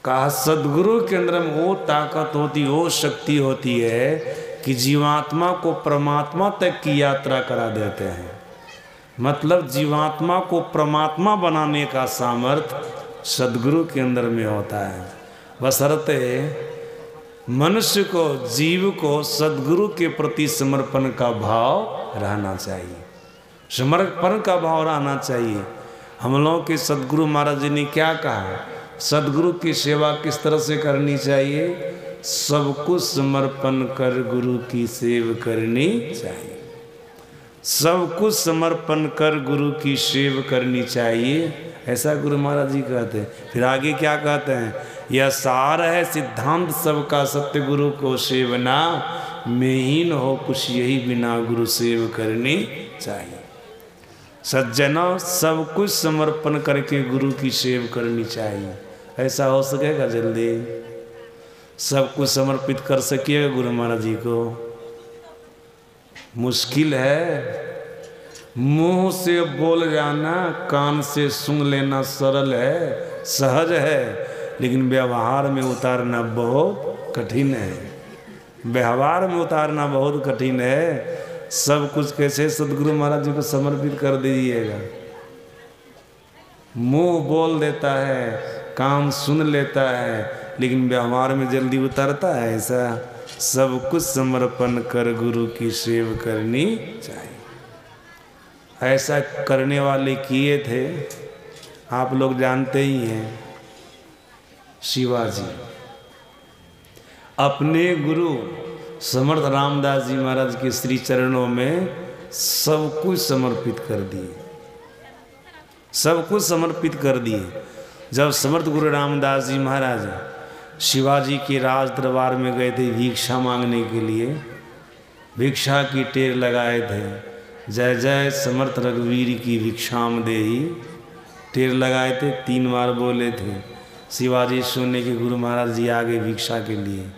कहा सदगुरु के अंदर में वो ताकत होती, वो शक्ति होती है कि जीवात्मा को परमात्मा तक की यात्रा करा देते हैं। मतलब जीवात्मा को परमात्मा बनाने का सामर्थ्य सदगुरु के अंदर में होता है। बशर्ते मनुष्य को, जीव को सदगुरु के प्रति समर्पण का भाव रहना चाहिए, समर्पण का भाव रहना चाहिए। हम लोगों के सदगुरु महाराज जी ने क्या कहा, सदगुरु की सेवा किस तरह से करनी चाहिए, सब कुछ समर्पण कर गुरु की सेवा करनी चाहिए। सब कुछ समर्पण कर गुरु की सेवा करनी चाहिए, ऐसा गुरु महाराज जी कहते हैं। फिर आगे क्या कहते हैं, यह सार है सिद्धांत सबका, सत्य गुरु को सेवना में ही न हो कुछ, यही बिना गुरु सेव करनी चाहिए। सज्जनों, सब कुछ समर्पण करके गुरु की सेवा करनी चाहिए। ऐसा हो सकेगा जल्दी? सब कुछ समर्पित कर सकिएगा गुरु महाराज जी को? मुश्किल है। मुंह से बोल जाना, कान से सुन लेना सरल है, सहज है, लेकिन व्यवहार में उतारना बहुत कठिन है। व्यवहार में उतारना बहुत कठिन है। सब कुछ कैसे सदगुरु महाराज जी को समर्पित कर दीजिएगा? मुंह बोल देता है, कान सुन लेता है, लेकिन व्यवहार में जल्दी उतरता है ऐसा? सब कुछ समर्पण कर गुरु की सेवा करनी चाहिए। ऐसा करने वाले किए थे, आप लोग जानते ही हैं, शिवाजी अपने गुरु समर्थ रामदास जी महाराज के श्री चरणों में सब कुछ समर्पित कर दिए, सब कुछ समर्पित कर दिए। जब समर्थ गुरु रामदास जी महाराज शिवाजी के राज दरबार में गए थे भिक्षा मांगने के लिए, भिक्षा की टेर लगाए थे, जय जय समर्थ रघुवीर की भिक्षाम देही, टेर लगाए थे, 3 बार बोले थे। शिवाजी सुनने के गुरु महाराज जी आगे भिक्षा के लिए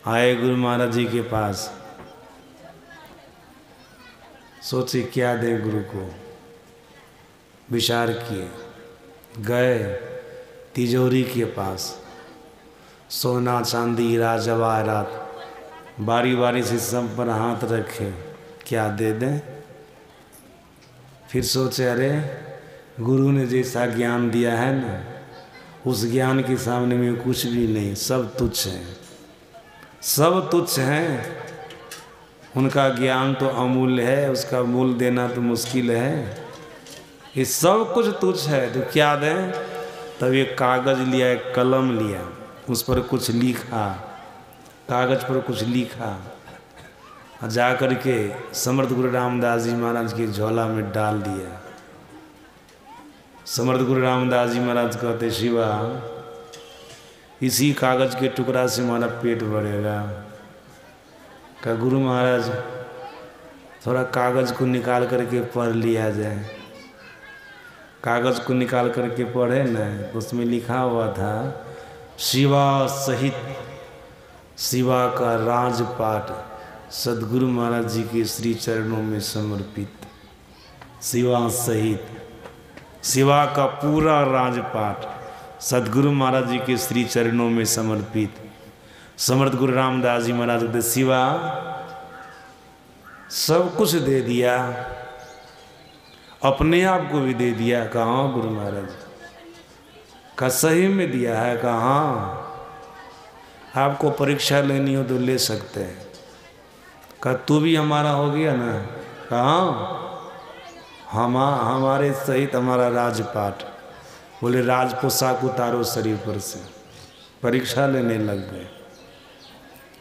आए गुरु महाराज जी के पास, सोचे क्या दें गुरु को, विचार किए, गए तिजोरी के पास, सोना चांदी हीरा जवाहरात बारी बारी से सब पर हाथ रखे, क्या दे दें? फिर सोचे अरे गुरु ने जैसा ज्ञान दिया है ना, उस ज्ञान के सामने में कुछ भी नहीं, सब तुच्छ है, सब तुच्छ हैं। उनका ज्ञान तो अमूल्य है, उसका मूल देना तो मुश्किल है। ये सब कुछ तुच्छ है तो क्या दें? तब एक कागज लिया, एक कलम लिया, उस पर कुछ लिखा, कागज पर कुछ लिखा, और जा कर के समर्थ गुरु रामदास जी महाराज की झोला में डाल दिया। समर्थ गुरु रामदास जी महाराज कहते, शिवा इसी कागज के टुकड़ा से हमारा पेट भरेगा। कहा गुरु महाराज थोड़ा कागज को निकाल करके पढ़ लिया जाए। कागज को निकाल करके पढ़े न, उसमें लिखा हुआ था शिवा सहित शिवा का राजपाट सदगुरु महाराज जी के श्री चरणों में समर्पित। शिवा सहित शिवा का पूरा राजपाट सदगुरु महाराज जी के श्री चरणों में समर्पित। समर्थ गुरु रामदास जी महाराज ने शिवा सब कुछ दे दिया, अपने आप को भी दे दिया। कहाँ गुरु महाराज? का सही में दिया है? कहाँ? आपको परीक्षा लेनी हो तो ले सकते हैं। का तू भी हमारा हो गया ना? कहाँ? हमारे सहित हमारा राजपाट। बोले राज पोशाक उतारो शरीर पर से। परीक्षा लेने लग गए,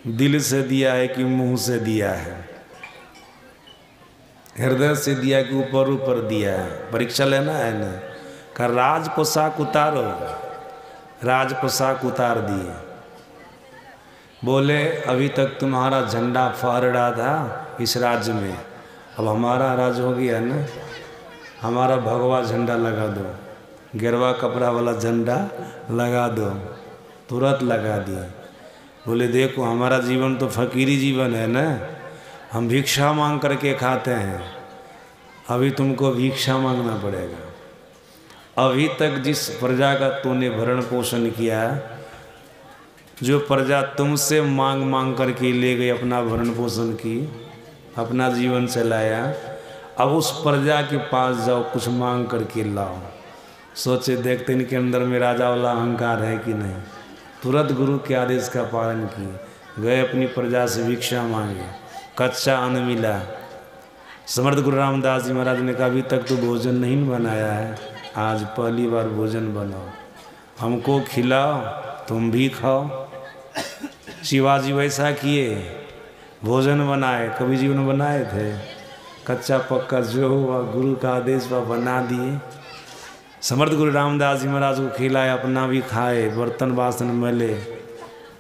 दिल से दिया है कि मुंह से दिया है, हृदय से दिया कि ऊपर ऊपर दिया है, परीक्षा लेना है ना। का राज पोशाक उतारो, राज पोशाक उतार दिए। बोले अभी तक तुम्हारा झंडा फहर रहा था इस राज्य में, अब हमारा राज हो गया ना, हमारा भगवा झंडा लगा दो, गेरवा कपड़ा वाला झंडा लगा दो। तुरंत लगा दिया। बोले देखो हमारा जीवन तो फकीरी जीवन है ना, हम भिक्षा मांग करके खाते हैं, अभी तुमको भिक्षा मांगना पड़ेगा। अभी तक जिस प्रजा का तूने भरण पोषण किया जो प्रजा तुमसे मांग मांग करके ले गई, अपना भरण पोषण की, अपना जीवन चलाया, अब उस प्रजा के पास जाओ, कुछ मांग करके लाओ। सोचे देखते इनके अंदर में राजा वाला अहंकार है कि नहीं। तुरंत गुरु के आदेश का पालन किए, गए अपनी प्रजा से भिक्षा मांगे, कच्चा अन्न मिला। समर्थ गुरु रामदास जी महाराज ने कहा अभी तक तो भोजन नहीं बनाया है, आज पहली बार भोजन बनाओ, हमको खिलाओ, तुम भी खाओ। शिवाजी वैसा किए, भोजन बनाए, कभी जीवन बनाए थे? कच्चा पक्का जो हुआ गुरु का आदेश पर बना दिए। समर्थ गुरु रामदास जी महाराज को खिलाए, अपना भी खाए, बर्तन बासन मले।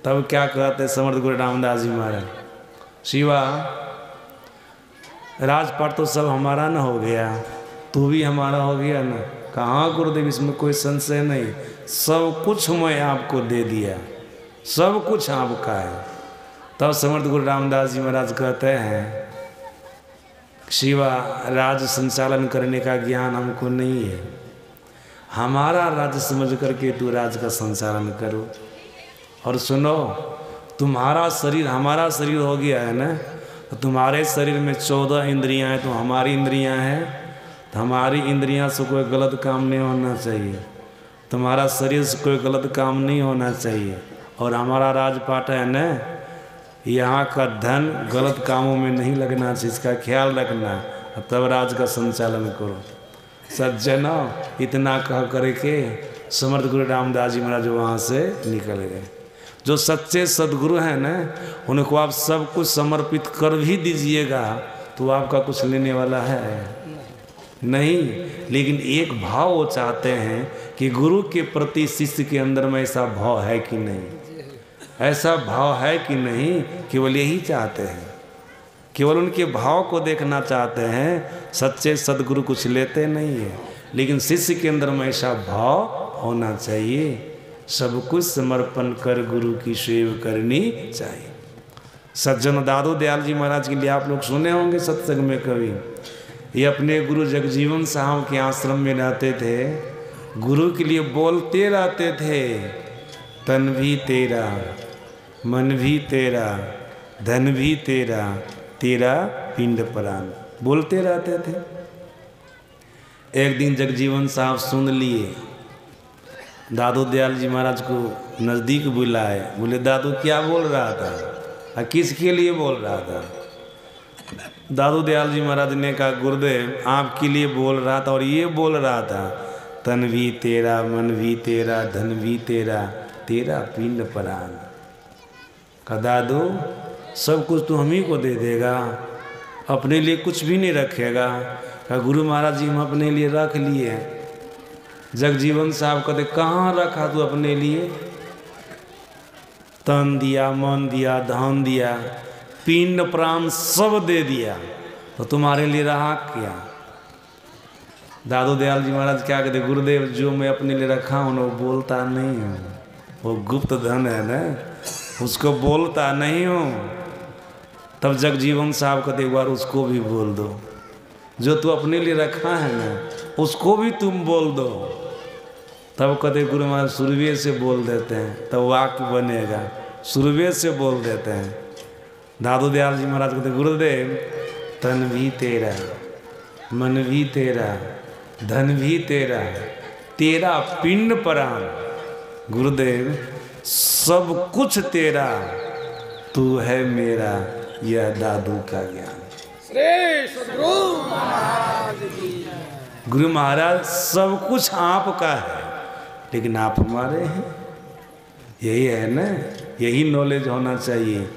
तब क्या कहते समर्थ गुरु रामदास जी महाराज, शिवा राजपाट तो सब हमारा ना हो गया, तू भी हमारा हो गया ना? कहाँ गुरुदेव, इसमें कोई संशय नहीं, सब कुछ मैं आपको दे दिया, सब कुछ आपका है। तब समर्थ गुरु रामदास जी महाराज कहते हैं, शिवा राज संचालन करने का ज्ञान हमको नहीं है, हमारा राज्य समझ करके तू राज का संचालन करो। और सुनो, तुम्हारा शरीर हमारा शरीर हो गया है ना, तो तुम्हारे शरीर में 14 इंद्रियां हैं, तो हमारी इंद्रियां हैं, तो हमारी इंद्रियां से कोई गलत काम नहीं होना चाहिए, तुम्हारा शरीर से कोई गलत काम नहीं होना चाहिए। और हमारा राजपाट है ना, यहाँ का धन गलत कामों में नहीं लगना चाहिए, इसका ख्याल रखना, तब राज का संचालन करो। सज्जनों, इतना कह करके समर्थ गुरु रामदास जी महाराज वहाँ से निकल गए। जो सच्चे सदगुरु हैं ना, उनको आप सब कुछ समर्पित कर भी दीजिएगा तो आपका कुछ लेने वाला है नहीं, लेकिन एक भाव वो चाहते हैं कि गुरु के प्रति शिष्य के अंदर में ऐसा भाव है कि नहीं, ऐसा भाव है कि नहीं, केवल यही चाहते हैं, केवल उनके भाव को देखना चाहते हैं। सच्चे सदगुरु कुछ लेते नहीं है, लेकिन शिष्य के अंदर में ऐसा भाव होना चाहिए, सब कुछ समर्पण कर गुरु की सेवा करनी चाहिए। सज्जन दादू दयाल जी महाराज के लिए आप लोग सुने होंगे सत्संग में कभी, ये अपने गुरु जगजीवन साहब के आश्रम में रहते थे, गुरु के लिए बोलते रहते थे, तन भी तेरा, मन भी तेरा, धन भी तेरा, तेरा पिंड प्राण, बोलते रहते थे। एक दिन जगजीवन साहब सुन लिए, दादू दयाल जी महाराज को नज़दीक बुलाए, बोले दादू क्या बोल रहा था और किसके लिए बोल रहा था? दादू दयाल जी महाराज ने कहा गुरुदेव आपके लिए बोल रहा था, और ये बोल रहा था तन भी तेरा, मन भी तेरा, धन भी तेरा, तेरा पिंड प्राण। कहा दादू सब कुछ तो हम ही को दे देगा, अपने लिए कुछ भी नहीं रखेगा? कहा गुरु महाराज जी हम अपने लिए रख लिए। जगजीवन साहब कहते कहाँ रखा तू अपने लिए? तन दिया, मन दिया, धन दिया, पिंड प्राण सब दे दिया, तो तुम्हारे लिए रहा क्या? दादू दयाल जी महाराज क्या कहते, गुरुदेव जो मैं अपने लिए रखा हूँ ना वो बोलता नहीं हूँ, वो गुप्त धन है ना, उसको बोलता नहीं हूँ। तब जगजीवन साहब कहते एक बार उसको भी बोल दो, जो तू अपने लिए रखा है ना उसको भी तुम बोल दो। तब कहते गुरु महाराज सुरवे से बोल देते हैं, तब वाक्य बनेगा, सुरवे से बोल देते हैं। दादू दयाल जी महाराज कहते गुरुदेव तन भी तेरा, मन भी तेरा, धन भी तेरा, तेरा पिंड प्राण, गुरुदेव सब कुछ तेरा, तू है मेरा, यह दादू का ज्ञान। गुरु महाराज सब कुछ आपका है, लेकिन आप हमारे हैं, यही है ना, यही नॉलेज होना चाहिए।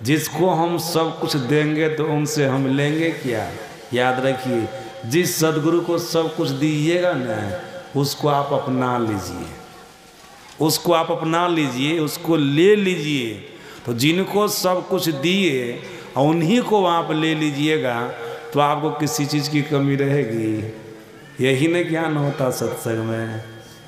जिसको हम सब कुछ देंगे तो उनसे हम लेंगे क्या? याद रखिए, जिस सदगुरु को सब कुछ दीजिएगा ना उसको आप अपना लीजिए, उसको आप अपना लीजिए, उसको ले लीजिए। तो जिनको सब कुछ दिए और उन्हीं को आप ले लीजिएगा तो आपको किसी चीज़ की कमी रहेगी। यही न ज्ञान होता सत्संग में,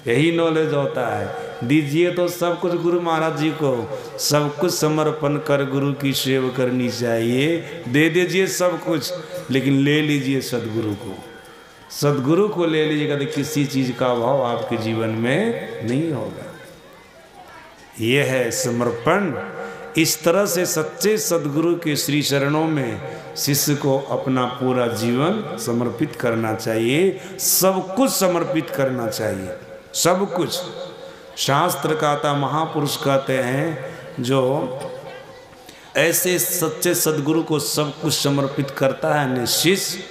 यही नॉलेज होता है। दीजिए तो सब कुछ गुरु महाराज जी को, सब कुछ समर्पण कर गुरु की सेवा करनी चाहिए। दे दीजिए सब कुछ, लेकिन ले लीजिए सदगुरु को, सदगुरु को ले लीजिएगा तो किसी चीज़ का अभाव आपके जीवन में नहीं होगा। यह है समर्पण। इस तरह से सच्चे सद्गुरु के श्री चरणों में शिष्य को अपना पूरा जीवन समर्पित करना चाहिए, सब कुछ समर्पित करना चाहिए, सब कुछ। शास्त्र कहता, महापुरुष कहते हैं जो ऐसे सच्चे सद्गुरु को सब कुछ समर्पित करता है न शिष्य,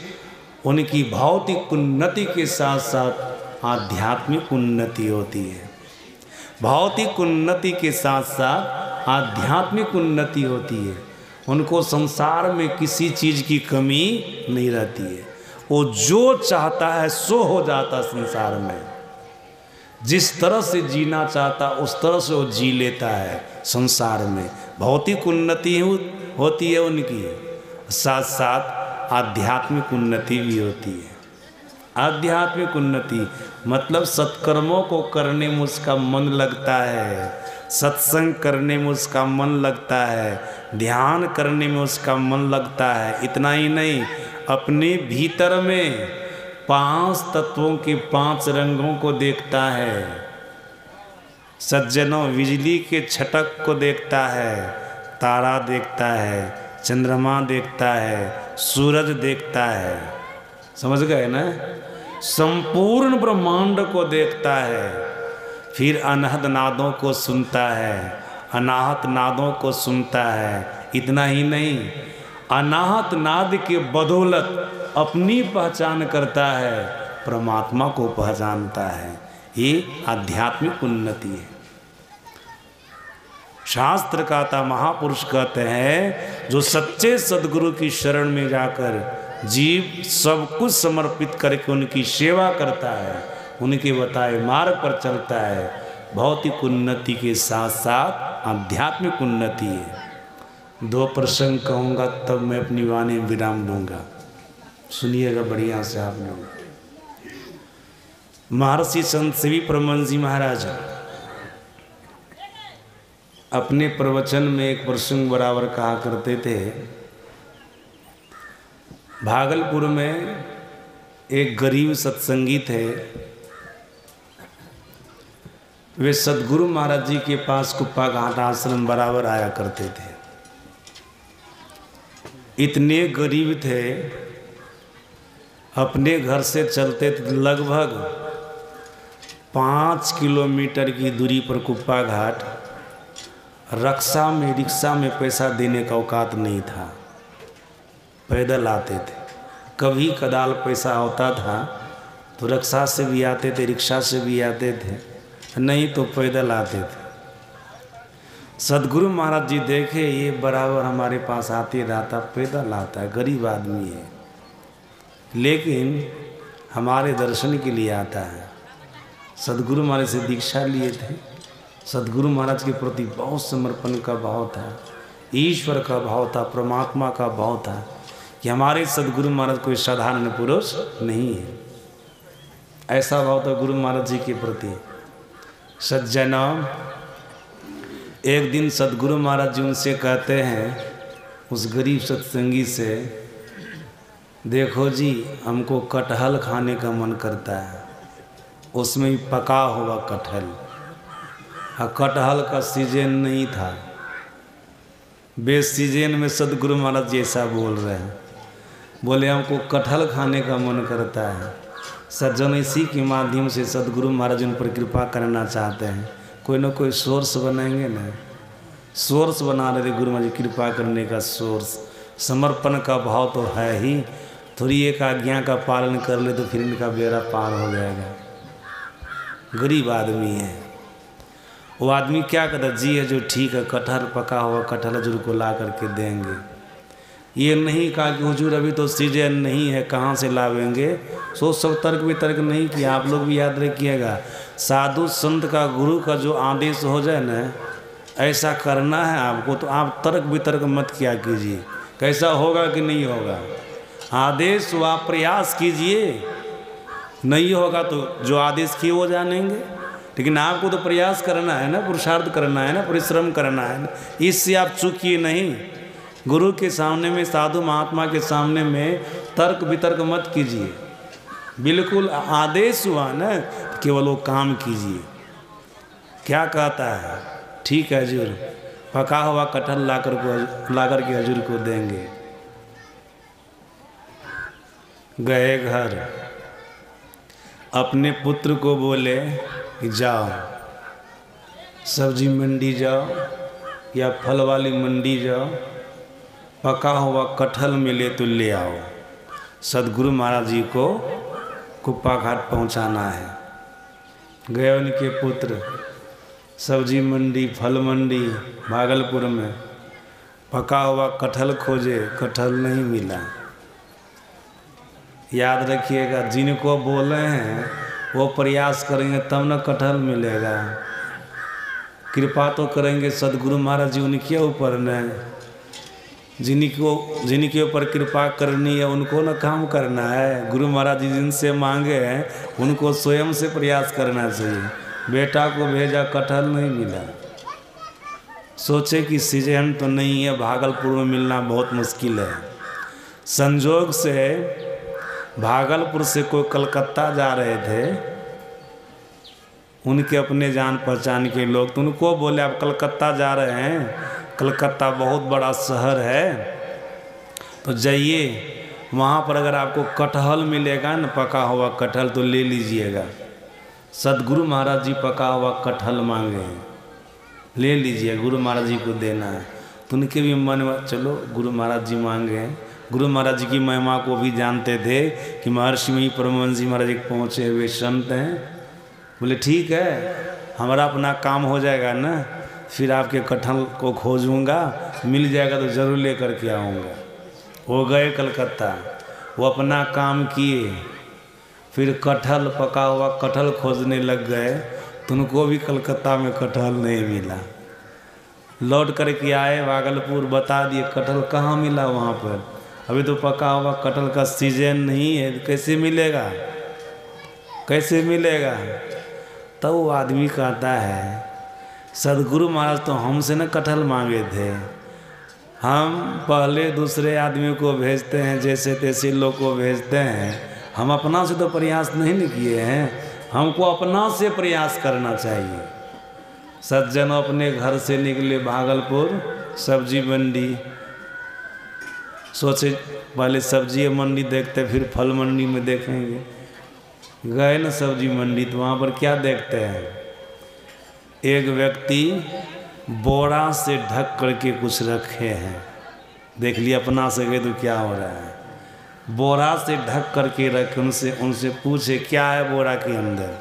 उनकी भौतिक उन्नति के साथ साथ आध्यात्मिक उन्नति होती है। भौतिक उन्नति के साथ साथ आध्यात्मिक उन्नति होती है। उनको संसार में किसी चीज़ की कमी नहीं रहती है। वो जो चाहता है सो हो जाता संसार में। जिस तरह से जीना चाहता उस तरह से वो जी लेता है संसार में। भौतिक उन्नति होती है उनकी, साथ साथ आध्यात्मिक उन्नति भी होती है। आध्यात्मिक उन्नति मतलब सत्कर्मों को करने में उसका मन लगता है, सत्संग करने में उसका मन लगता है, ध्यान करने में उसका मन लगता है। इतना ही नहीं, अपने भीतर में 5 तत्वों के 5 रंगों को देखता है। सज्जनों, बिजली के छटक को देखता है, तारा देखता है, चंद्रमा देखता है, सूरज देखता है, समझ गए ना। संपूर्ण ब्रह्मांड को देखता है। फिर अनहद नादों को सुनता है, अनाहत नादों को सुनता है। इतना ही नहीं, अनाहत नाद के बदौलत अपनी पहचान करता है, परमात्मा को पहचानता है। ये आध्यात्मिक उन्नति है। शास्त्र कहता, महापुरुष कहते हैं, जो सच्चे सद्गुरु की शरण में जाकर जीव सब कुछ समर्पित करके उनकी सेवा करता है, उनके बताए मार्ग पर चलता है, भौतिक उन्नति के साथ साथ आध्यात्मिक उन्नति है। 2 प्रसंग कहूँगा तब मैं अपनी वाणी में विराम दूंगा, सुनिएगा बढ़िया से आप लोग। महर्षि संत सेवी परमहंस जी महाराज अपने प्रवचन में एक प्रसंग बराबर कहा करते थे। भागलपुर में एक गरीब सत्संगी थे। वे सद्गुरु महाराज जी के पास कुप्पा घाट आश्रम बराबर आया करते थे। इतने गरीब थे, अपने घर से चलते लगभग 5 किलोमीटर की दूरी पर कुप्पा घाट, रिक्शा में पैसा देने का औकात नहीं था, पैदल आते थे। कभी कदाल पैसा होता था तो रिक्शा से भी आते थे, रिक्शा से भी आते थे, नहीं तो पैदल आते थे। सद्गुरु महाराज जी देखे ये बराबर हमारे पास आते रहता, पैदल आता है, गरीब आदमी है, लेकिन हमारे दर्शन के लिए आता है। सद्गुरु महाराज से दीक्षा लिए थे। सद्गुरु महाराज के प्रति बहुत समर्पण का भाव था, ईश्वर का भाव था, परमात्मा का भाव था कि हमारे सद्गुरु महाराज कोई साधारण पुरुष नहीं है। ऐसा भाव था गुरु महाराज जी के प्रति। सज्जनों, एक दिन सद्गुरु महाराज जी उनसे कहते हैं, उस गरीब सत्संगी से, देखो जी हमको कटहल खाने का मन करता है, उसमें भी पका हुआ कटहल। कटहल का सीजन नहीं था, बेसीजन में सद्गुरु महाराज जी ऐसा बोल रहे हैं। बोले हमको कटहल खाने का मन करता है। सज्जन, इसी के माध्यम से सद्गुरु महाराज उन पर कृपा करना चाहते हैं। कोई ना कोई सोर्स बनाएंगे ना, सोर्स बना रहे गुरु महाराज कृपा करने का सोर्स। समर्पण का भाव तो है ही, थोड़ी एक आज्ञा का पालन कर ले तो फिर इनका बेड़ा पार हो जाएगा। गरीब आदमी है, वो आदमी क्या कहता, जी है जो ठीक है, कटहल पका हुआ कटहल हजूर को ला करके देंगे। ये नहीं कहा कि हुजूर अभी तो सीजन नहीं है, कहाँ से लावेंगे। सोच सब तर्क वितर्क नहीं किया। आप लोग भी याद रखिएगा, साधु संत का गुरु का जो आदेश हो जाए ना, ऐसा करना है आपको, तो आप तर्क वितर्क मत किया कीजिए, कैसा होगा कि नहीं होगा। आदेश हुआ, आप प्रयास कीजिए, नहीं होगा तो जो आदेश किए वो जानेंगे। लेकिन आपको तो प्रयास करना है ना, पुरुषार्थ करना है ना, परिश्रम करना है ना, इससे आप चूकिए नहीं। गुरु के सामने में, साधु महात्मा के सामने में तर्क वितर्क मत कीजिए। बिल्कुल आदेश हुआ ना, केवल वो काम कीजिए। क्या कहता है, ठीक है हजूर, पका हुआ कटहल लाकर के हजूर को देंगे। गए घर, अपने पुत्र को बोले कि जाओ सब्जी मंडी जाओ या फल वाली मंडी जाओ, पका हुआ कटहल मिले तो ले आओ, सदगुरु महाराज जी को कुप्पा घाट पहुंचाना है। गए उनके पुत्र सब्जी मंडी फल मंडी भागलपुर में, पका हुआ कटहल खोजे, कटहल नहीं मिला। याद रखिएगा, जिनको बोले हैं वो प्रयास करेंगे तब न कटहल मिलेगा। कृपा तो करेंगे सदगुरु महाराज जी उनके ऊपर न, जिनके ऊपर कृपा करनी है उनको न काम करना है। गुरु महाराज जी जिनसे मांगे हैं उनको स्वयं से प्रयास करना चाहिए। बेटा को भेजा, कटहल नहीं मिला, सोचे कि सीजन तो नहीं है, भागलपुर में मिलना बहुत मुश्किल है। संजोग से भागलपुर से कोई कलकत्ता जा रहे थे, उनके अपने जान पहचान के लोग, तो उनको बोले आप कलकत्ता जा रहे हैं, कलकत्ता बहुत बड़ा शहर है, तो जाइए वहाँ पर अगर आपको कटहल मिलेगा न, पका हुआ कटहल, तो ले लीजिएगा। सदगुरु महाराज जी पका हुआ कटहल मांगे हैं, ले लीजिए, गुरु महाराज जी को देना है। तो उनके भी मन में चलो गुरु महाराज जी मांगे हैं। गुरु महाराज जी की महिमा को भी जानते थे कि महर्षि में परमहंस जी महाराज एक पहुँचे हुए संत हैं। बोले ठीक है, हमारा अपना काम हो जाएगा ना, फिर आपके कटहल को खोजूंगा, मिल जाएगा तो ज़रूर लेकर के आऊँगा। वो गए कलकत्ता, वो अपना काम किए, फिर कटहल पका हुआ कटहल खोजने लग गए, तो उनको भी कलकत्ता में कटहल नहीं मिला। लौट कर के आए भागलपुर, बता दिए कटहल कहाँ मिला वहाँ पर, अभी तो पका हुआ कटहल का सीजन नहीं है, कैसे मिलेगा, कैसे मिलेगा। तब वो आदमी कहता है सदगुरु महाराज तो हमसे न कटहल मांगे थे, हम पहले दूसरे आदमी को भेजते हैं, जैसे तैसे लोग को भेजते हैं, हम अपना से तो प्रयास नहीं किए हैं, हमको अपना से प्रयास करना चाहिए। सज्जन अपने घर से निकले भागलपुर सब्जी मंडी, सोचे पहले सब्जी मंडी देखते फिर फल मंडी में देखेंगे। गए न सब्जी मंडी, तो वहाँ पर क्या देखते हैं, एक व्यक्ति बोरा से ढक करके कुछ रखे हैं। देख लिया अपना से गए तो क्या हो रहा है, बोरा से ढक करके रखे। उनसे पूछे क्या है बोरा के अंदर,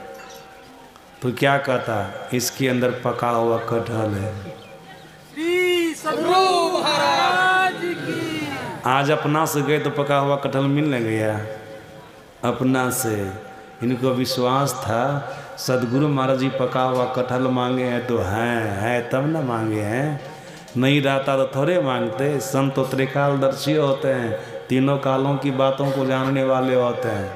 तो क्या कहता, इसके अंदर पका हुआ कटहल है। श्री सदगुरु महाराज की। आज अपना से गए तो पका हुआ कटहल मिलने गया, अपना से। इनको विश्वास था सदगुरु महाराज जी पका हुआ कटहल मांगे हैं तो है तब ना मांगे हैं, नहीं रहता तो थोड़े मांगते। संत तो त्रिकालदर्शी होते हैं, तीनों कालों की बातों को जानने वाले होते हैं,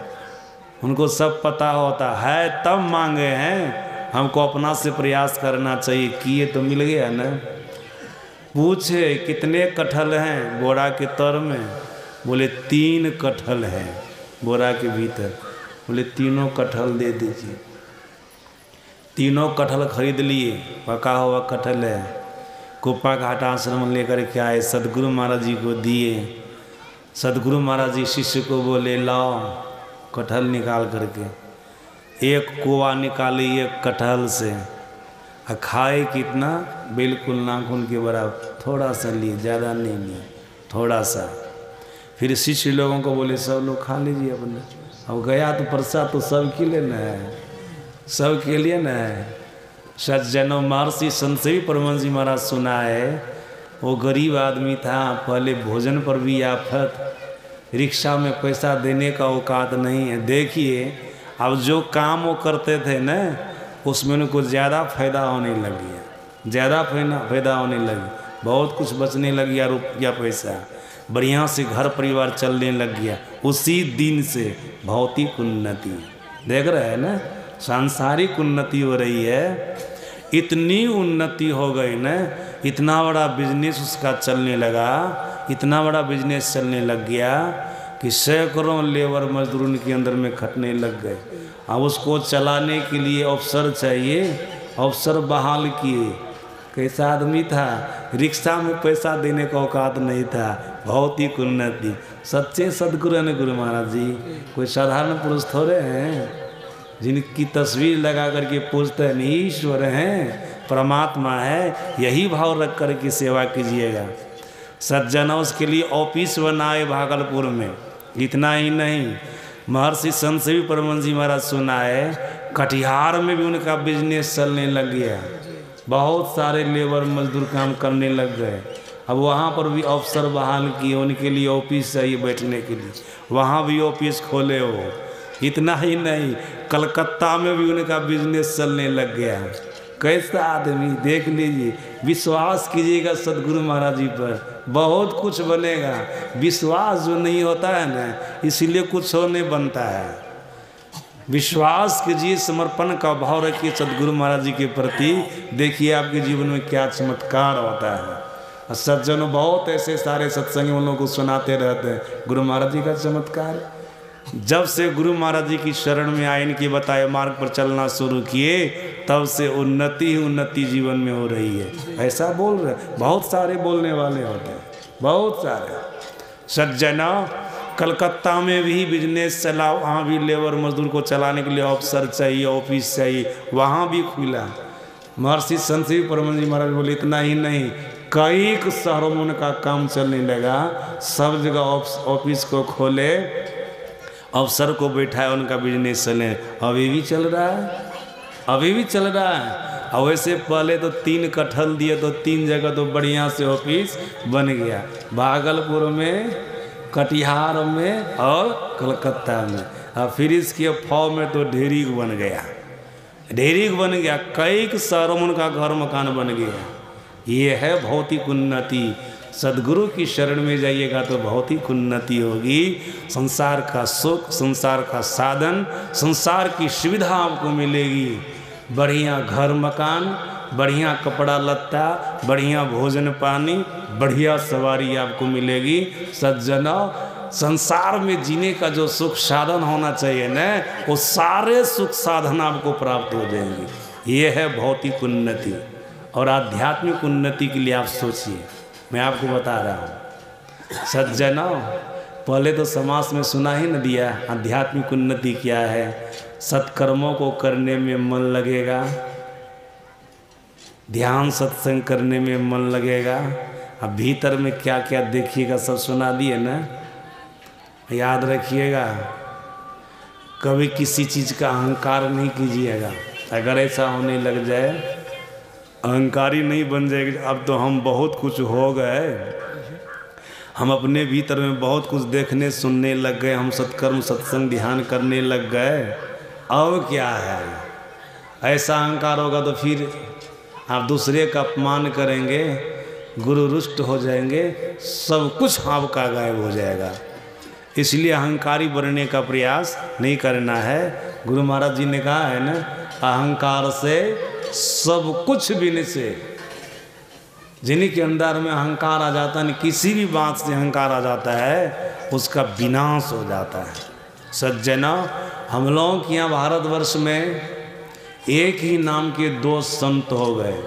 उनको सब पता होता है, तब मांगे हैं। हमको अपना से प्रयास करना चाहिए, किए तो मिल गया ना। पूछे कितने कटहल हैं बोरा के तर में, बोले 3 कटहल हैं बोरा के भीतर। बोले तीनों कटहल दे दीजिए। तीनों कटहल खरीद लिए, पका हुआ कटहल है, कुप्पा घाट आश्रम लेकर के आए, सदगुरु महाराज जी को दिए। सदगुरु महाराज जी शिष्य को बोले लाओ कटहल निकाल करके, एक कोवा निकाली एक कटहल से, खाए कितना, बिल्कुल नाखून के बराबर, थोड़ा सा लिए, ज़्यादा नहीं लिए, थोड़ा सा। फिर शिष्य लोगों को बोले सब लोग खा लीजिए अपने। अब गया तो प्रसाद तो सबके लिए न है, सबके लिए न है। सज्जनों महर्षि संत से भी परमहंस जी महाराज सुना है, वो गरीब आदमी था, पहले भोजन पर भी आफत, रिक्शा में पैसा देने का औकात नहीं है। देखिए अब जो काम वो करते थे न, उसमें उनको ज़्यादा फायदा होने लग गया, ज़्यादा फायदा होने लगी, बहुत कुछ बचने लग गया, रुपया पैसा, बढ़िया से घर परिवार चलने लग गया। उसी दिन से भौतिक उन्नति, देख रहे हैं ना, सांसारिक उन्नति हो रही है। इतनी उन्नति हो गई ना, इतना बड़ा बिजनेस उसका चलने लगा, इतना बड़ा बिजनेस चलने लग गया कि सैकड़ों लेबर मजदूर उनके अंदर में खटने लग गए। अब उसको चलाने के लिए अफसर चाहिए, अफसर बहाल किए, कैसा आदमी था, रिक्शा में पैसा देने का औकात नहीं था, भौतिक उन्नति। सच्चे सदगुरु ने गुरु महाराज जी कोई साधारण पुरुष थोड़े हैं जिनकी तस्वीर लगा करके पूछते हैं ईश्वर हैं, परमात्मा है। यही भाव रख कर के सेवा कीजिएगा। सज्जनों उसके लिए ऑफिस बनाए भागलपुर में। इतना ही नहीं, महर्षि संत सेवी परमहंस जी महाराज सुना है कटिहार में भी उनका बिजनेस चलने लग गया। बहुत सारे लेबर मजदूर काम करने लग गए। अब वहाँ पर भी अफसर बहाल किए, उनके लिए ऑफिस चाहिए बैठने के लिए, वहाँ भी ऑफिस खोले हो। इतना ही नहीं, कलकत्ता में भी उनका बिजनेस चलने लग गया। कैसा आदमी, देख लीजिए। विश्वास कीजिएगा सदगुरु महाराज जी पर, बहुत कुछ बनेगा। विश्वास जो नहीं होता है ना, इसीलिए कुछ हो नहीं बनता है। विश्वास कीजिए, समर्पण का भाव रखिए सदगुरु महाराज जी के प्रति, देखिए आपके जीवन में क्या चमत्कार होता है। और सज्जनों बहुत ऐसे सारे सत्संग उन लोगों को सुनाते रहते हैं गुरु महाराज जी का चमत्कार। जब से गुरु महाराज जी की शरण में आए, इनके बताए मार्ग पर चलना शुरू किए, तब से उन्नति ही उन्नति जीवन में हो रही है। ऐसा बोल रहे, बहुत सारे बोलने वाले होते हैं, बहुत सारे। सज्जना कलकत्ता में भी बिजनेस चला, वहाँ भी लेबर मजदूर को चलाने के लिए अफसर चाहिए, ऑफिस चाहिए, वहाँ भी खुला। महर्षि संत सेवी परमहंस जी महाराज बोले इतना ही नहीं, कई शहरों में उनका काम चलने लगा। सब जगह ऑफिस को खोले, अफसर को बैठाए, उनका बिजनेस चले। अभी भी चल रहा है, अभी भी चल रहा है। और वैसे पहले तो 3 कटहल दिए तो 3 जगह तो बढ़िया से ऑफिस बन गया, भागलपुर में, कटिहार में और कलकत्ता में। और फिर इसके फौ में तो ढेरी बन गया, ढेरी बन गया। कई शहरों में उनका घर मकान बन गया। ये है भौतिक उन्नति। सदगुरु की शरण में जाइएगा तो भौतिक उन्नति होगी। संसार का सुख, संसार का साधन, संसार की सुविधा आपको मिलेगी। बढ़िया घर मकान, बढ़िया कपड़ा लत्ता, बढ़िया भोजन पानी, बढ़िया सवारी आपको मिलेगी। सज्जनों, संसार में जीने का जो सुख साधन होना चाहिए ना, वो सारे सुख साधन आपको प्राप्त हो जाएंगे। ये है भौतिक उन्नति। और आध्यात्मिक उन्नति के लिए आप सोचिए, मैं आपको बता रहा हूँ। सज्जनों, पहले तो समाज में सुना ही न दिया आध्यात्मिक उन्नति क्या है। सत्कर्मों को करने में मन लगेगा, ध्यान सत्संग करने में मन लगेगा। अब भीतर में क्या क्या देखिएगा सब सुना दिए ना। याद रखिएगा, कभी किसी चीज़ का अहंकार नहीं कीजिएगा। अगर ऐसा होने लग जाए, अहंकारी नहीं बन जाएगी, अब तो हम बहुत कुछ हो गए, हम अपने भीतर में बहुत कुछ देखने सुनने लग गए, हम सत्कर्म सत्संग ध्यान करने लग गए, अब क्या है। ऐसा अहंकार होगा तो फिर आप दूसरे का अपमान करेंगे, गुरु रुष्ट हो जाएंगे, सब कुछ आपका गायब हो जाएगा। इसलिए अहंकारी बनने का प्रयास नहीं करना है। गुरु महाराज जी ने कहा है ना, अहंकार से सब कुछ भी से। जिन्हीं के अंदर में अहंकार आ जाता है, किसी भी बात से अहंकार आ जाता है, उसका विनाश हो जाता है। सज्जना, हम लोगों के यहाँ भारतवर्ष में एक ही नाम के 2 संत हो गए।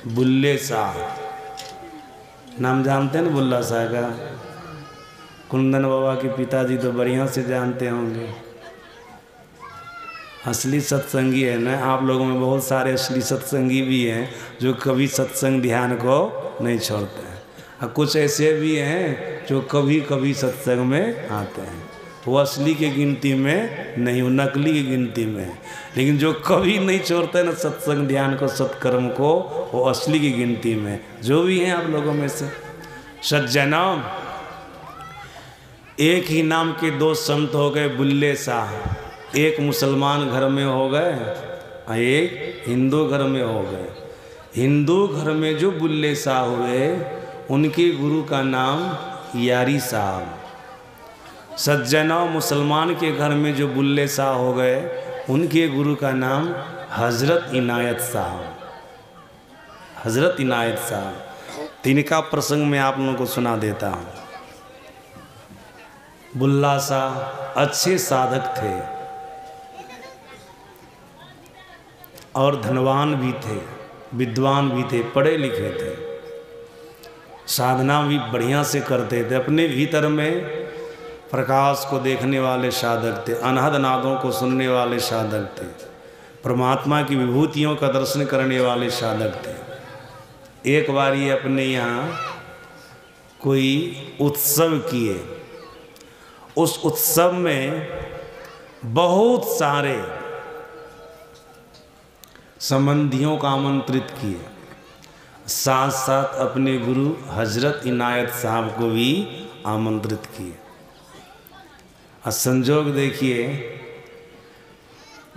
बुल्ले शाह, नाम जानते हैं ना बुल्ला शाह का? कुंदन बाबा के पिताजी तो बढ़िया से जानते होंगे। असली सत्संगी है ना, आप लोगों में बहुत सारे असली सत्संगी भी हैं जो कभी सत्संग ध्यान को नहीं छोड़ते हैं, और कुछ ऐसे भी हैं जो कभी कभी सत्संग में आते हैं। वो असली की गिनती में नहीं, वो नकली की गिनती में। लेकिन जो कभी नहीं छोड़ते ना सत्संग ध्यान को, सत्कर्म को, वो असली की गिनती में। जो भी हैं आप लोगों में से सज्जना, एक ही नाम के 2 संत हो गए बुल्ले शाह। एक मुसलमान घर में हो गए और एक हिंदू घर में हो गए। हिंदू घर में जो बुल्ले शाह हुए, उनके गुरु का नाम यारी साहब। सज्जना, मुसलमान के घर में जो बुल्ले शाह हो गए, उनके गुरु का नाम हजरत इनायत साहब। हजरत इनायत साहब, तिनका प्रसंग मैं आप लोगों को सुना देता हूँ। बुल्ला शाह अच्छे साधक थे और धनवान भी थे, विद्वान भी थे, पढ़े लिखे थे, साधना भी बढ़िया से करते थे, अपने भीतर में प्रकाश को देखने वाले साधक थे, अनहद नादों को सुनने वाले साधक थे, परमात्मा की विभूतियों का दर्शन करने वाले साधक थे। एक बार ये अपने यहाँ कोई उत्सव किए, उस उत्सव में बहुत सारे संबंधियों को आमंत्रित किए, साथ साथ अपने गुरु हजरत इनायत साहब को भी आमंत्रित किए। और संजोग देखिए,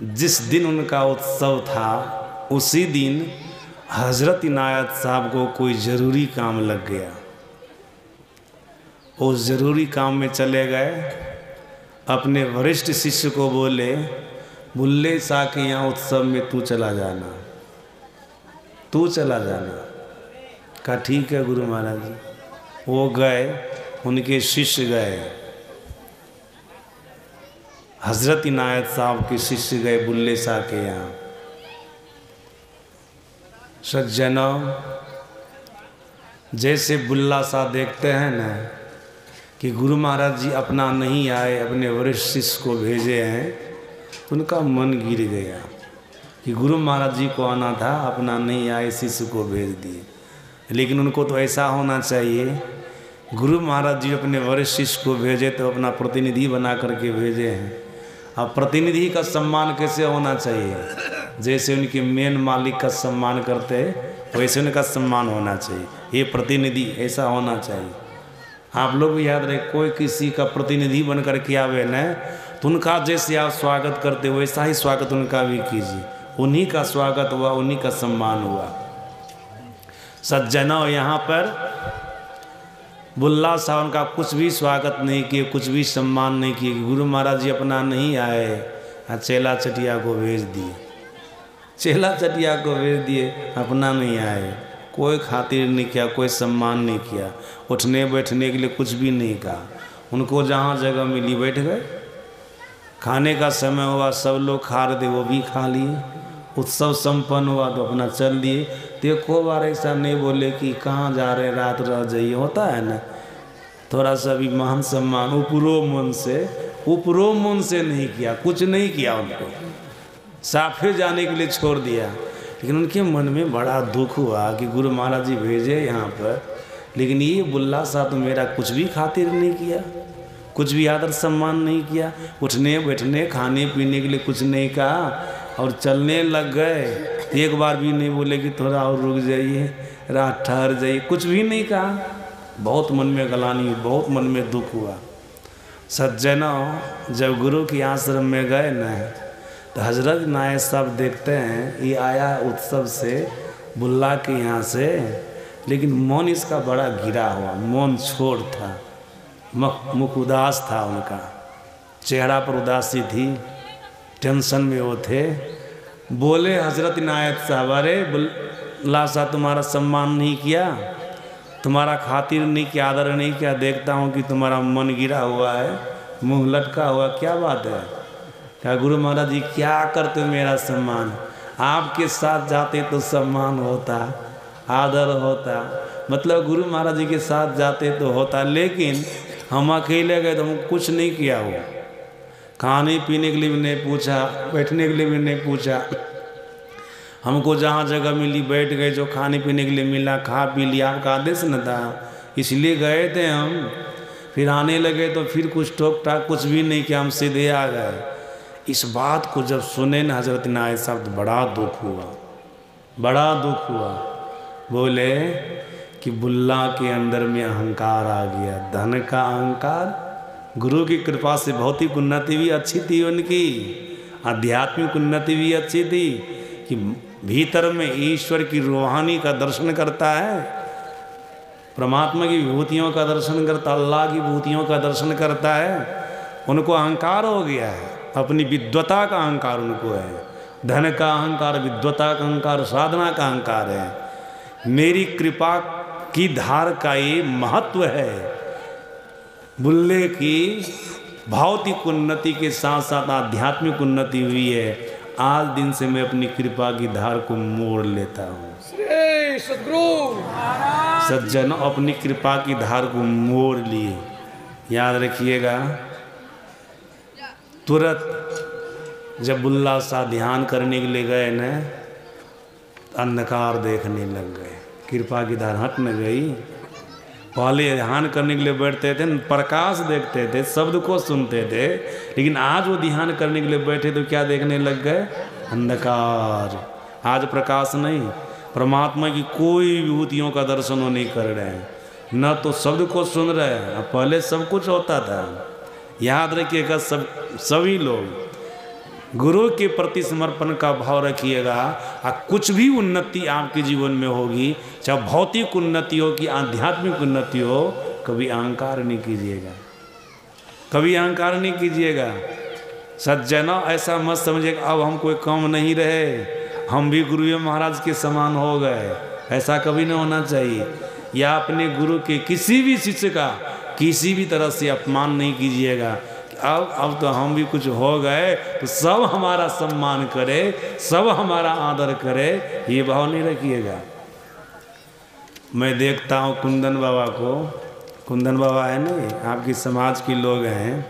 जिस दिन उनका उत्सव था उसी दिन हजरत इनायत साहब को कोई ज़रूरी काम लग गया। उस ज़रूरी काम में चले गए, अपने वरिष्ठ शिष्य को बोले, बुल्ले शाह के यहाँ उत्सव में तू चला जाना, तू चला जाना। कहा ठीक है गुरु महाराज जी। वो गए, उनके शिष्य गए, हजरत इनायत साहब के शिष्य गए बुल्ले शाह के यहाँ। सज्जनों, जैसे बुल्ला शाह देखते हैं ना कि गुरु महाराज जी अपना नहीं आए, अपने वरिष्ठ शिष्य को भेजे हैं, तो उनका मन गिर गया कि गुरु महाराज जी को आना था, अपना नहीं आए, शिष्य को भेज दिए। लेकिन उनको तो ऐसा होना चाहिए, गुरु महाराज जी अपने वरिष्ठ शिष्य को भेजे तो अपना प्रतिनिधि बना करके भेजे हैं। अब प्रतिनिधि का सम्मान कैसे होना चाहिए? जैसे उनके मेन मालिक का सम्मान करते हैं वैसे उनका सम्मान होना चाहिए। ये प्रतिनिधि ऐसा होना चाहिए। आप लोग भी याद रहे, कोई किसी का प्रतिनिधि बन कर के आवे न, तो उनका जैसे आप स्वागत करते हो वैसा ही स्वागत उनका भी कीजिए। उन्हीं का स्वागत हुआ, उन्हीं का सम्मान हुआ। सज्जनों, यहाँ पर बुल्ला साहब उनका कुछ भी स्वागत नहीं किए, कुछ भी सम्मान नहीं किए कि गुरु महाराज जी अपना नहीं आए, चेला चटिया को भेज दिए। चेला चटिया को भेज दिए, अपना नहीं आए, कोई खातिर नहीं किया, कोई सम्मान नहीं किया, उठने बैठने के लिए कुछ भी नहीं कहा। उनको जहाँ जगह मिली बैठ गए। खाने का समय हुआ, सब लोग खा रहे थे, वो भी खा लिए। उत्सव संपन्न हुआ तो अपना चल दिए। देखो बार ऐसा नहीं बोले कि कहाँ जा रहे, रात रह जाइए, होता है ना। थोड़ा सा भी मान सम्मान ऊपरो मन से नहीं किया, कुछ नहीं किया, उनको साफे जाने के लिए छोड़ दिया। लेकिन उनके मन में बड़ा दुख हुआ कि गुरु महाराज जी भेजे यहाँ पर, लेकिन ये बुल्ला साहब तो मेरा कुछ भी खातिर नहीं किया, कुछ भी आदर सम्मान नहीं किया, उठने बैठने खाने पीने के लिए कुछ नहीं कहा और चलने लग गए। एक बार भी नहीं बोले कि थोड़ा और रुक जाइए, रात ठहर जाइए, कुछ भी नहीं कहा। बहुत मन में गलानी, बहुत मन में दुख हुआ। सज्जनों, जब गुरु के आश्रम में गए न, तो हजरत इनायत साहब देखते हैं ये आया उत्सव से, बुल्ला के यहाँ से, लेकिन मन इसका बड़ा गिरा हुआ, मन छोड़ था, मुख उदास था, उनका चेहरा पर उदासी थी, टेंशन में वो थे। बोले हजरत इनायत साहब, अरे बुल्ला साहब तुम्हारा सम्मान नहीं किया, तुम्हारा खातिर नहीं किया, आदर नहीं किया, देखता हूँ कि तुम्हारा मन गिरा हुआ है, मुंह लटका हुआ, क्या बात है? क्या गुरु महाराज जी क्या करते मेरा सम्मान? आपके साथ जाते तो सम्मान होता, आदर होता, मतलब गुरु महाराज जी के साथ जाते तो होता, लेकिन हम अकेले गए तो हम कुछ नहीं किया। हो खाने पीने के लिए भी नहीं पूछा, बैठने के लिए भी नहीं पूछा, हमको जहाँ जगह मिली बैठ गए, जो खाने पीने के लिए मिला खा पी लिया, आपका आदेश न था, इसलिए गए थे हम। फिर आने लगे तो फिर कुछ टोक टाक कुछ भी नहीं किया, हम सीधे आ गए। इस बात को जब सुने न हजरत इनायत साहब तो बड़ा दुख हुआ, बड़ा दुख हुआ। बोले कि बुल्ला के अंदर में अहंकार आ गया, धन का अहंकार। गुरु की कृपा से भौतिक उन्नति भी अच्छी थी उनकी, आध्यात्मिक उन्नति भी अच्छी थी कि भीतर में ईश्वर की रूहानी का दर्शन करता है, परमात्मा की विभूतियों का दर्शन करता, अल्लाह की विभूतियों का दर्शन करता है। उनको अहंकार हो गया है, अपनी विद्वता का अहंकार उनको है, धन का अहंकार, विद्वता का अहंकार, साधना का अहंकार है। मेरी कृपा की धार का ये महत्व है। बुल्ले की भौतिक उन्नति के साथ साथ आध्यात्मिक उन्नति हुई है, आज दिन से मैं अपनी कृपा की धार को मोड़ लेता हूँ। श्री सद्गुरु सज्जनों, अपनी कृपा की धार को मोड़ लिए। याद रखिएगा, तुरंत जब बुल्ला शाह ध्यान करने के लिए गए न, अंधकार देखने लग गए, कृपा की धार हट न गई। पहले ध्यान करने के लिए बैठते थे, प्रकाश देखते थे, शब्द को सुनते थे, लेकिन आज वो ध्यान करने के लिए बैठे तो क्या देखने लग गए? अंधकार। आज प्रकाश नहीं, परमात्मा की कोई विभूतियों का दर्शन वो नहीं कर रहे हैं, न तो शब्द को सुन रहे हैं। पहले सब कुछ होता था। याद रखिएगा, सभी लोग गुरु के प्रति समर्पण का भाव रखिएगा, और कुछ भी उन्नति आपके जीवन में होगी, चाहे भौतिक उन्नति हो कि आध्यात्मिक उन्नति हो, कभी अहंकार नहीं कीजिएगा, कभी अहंकार नहीं कीजिएगा। सज्जनों, ऐसा मत समझिएगा अब हम कोई कम नहीं रहे, हम भी गुरु महाराज के समान हो गए, ऐसा कभी नहीं होना चाहिए। या अपने गुरु के किसी भी शिष्य का किसी भी तरह से अपमान नहीं कीजिएगा। अब तो हम भी कुछ हो गए तो सब हमारा सम्मान करे, सब हमारा आदर करे, ये भाव नहीं रखिएगा। मैं देखता हूँ कुंदन बाबा को, कुंदन बाबा है ना, आपकी समाज के लोग हैं,